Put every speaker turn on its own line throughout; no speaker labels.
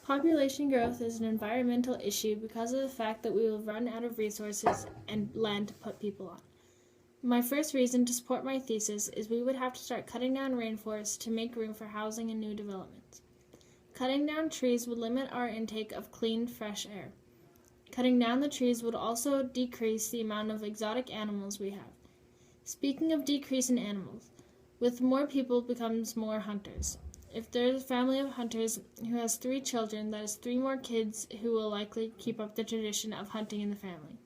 Population growth is an environmental issue because of the fact that we will run out of resources and land to put people on. My first reason to support my thesis is we would have to start cutting down rainforests to make room for housing and new developments. Cutting down trees would limit our intake of clean, fresh air. Cutting down the trees would also decrease the amount of exotic animals we have. Speaking of decrease in animals, with more people becomes more hunters. If there is a family of hunters who has 3 children, that is 3 more kids who will likely keep up the tradition of hunting in the family.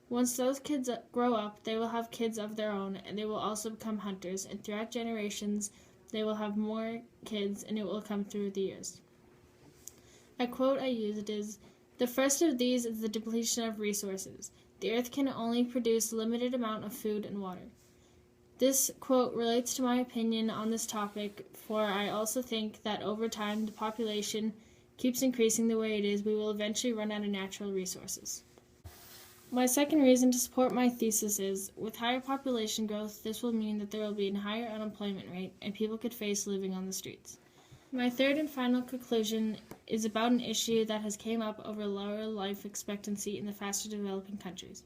Once those kids grow up, they will have kids of their own, and they will also become hunters, and throughout generations, they will have more kids, and it will come through the years. A quote I used is, "The first of these is the depletion of resources. The earth can only produce a limited amount of food and water." This quote relates to my opinion on this topic, for I also think that over time the population keeps increasing the way it is, we will eventually run out of natural resources. My second reason to support my thesis is, with higher population growth, this will mean that there will be a higher unemployment rate and people could face living on the streets. My third and final conclusion is about an issue that has came up over lower life expectancy in the faster developing countries.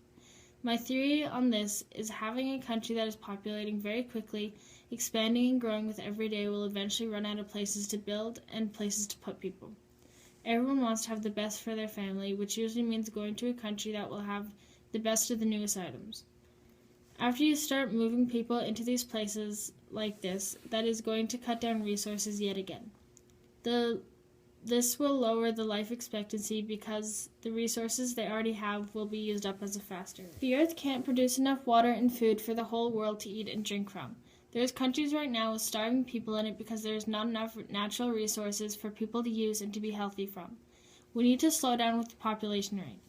My theory on this is having a country that is populating very quickly, expanding and growing with every day will eventually run out of places to build and places to put people. Everyone wants to have the best for their family, which usually means going to a country that will have the best of the newest items. After you start moving people into these places like this, that is going to cut down resources yet again. This will lower the life expectancy because the resources they already have will be used up as a faster rate. The earth can't produce enough water and food for the whole world to eat and drink from. There's countries right now with starving people in it because there's not enough natural resources for people to use and to be healthy from. We need to slow down with the population rate.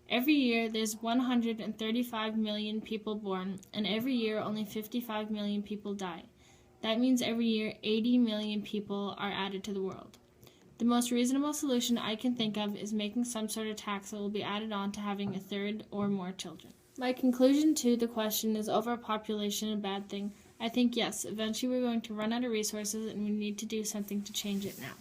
Every year there's 135 million people born, and every year only 55 million people die. That means every year 80 million people are added to the world. The most reasonable solution I can think of is making some sort of tax that will be added on to having a third or more children. My conclusion to the question, is overpopulation a bad thing? I think yes, eventually we're going to run out of resources and we need to do something to change it now.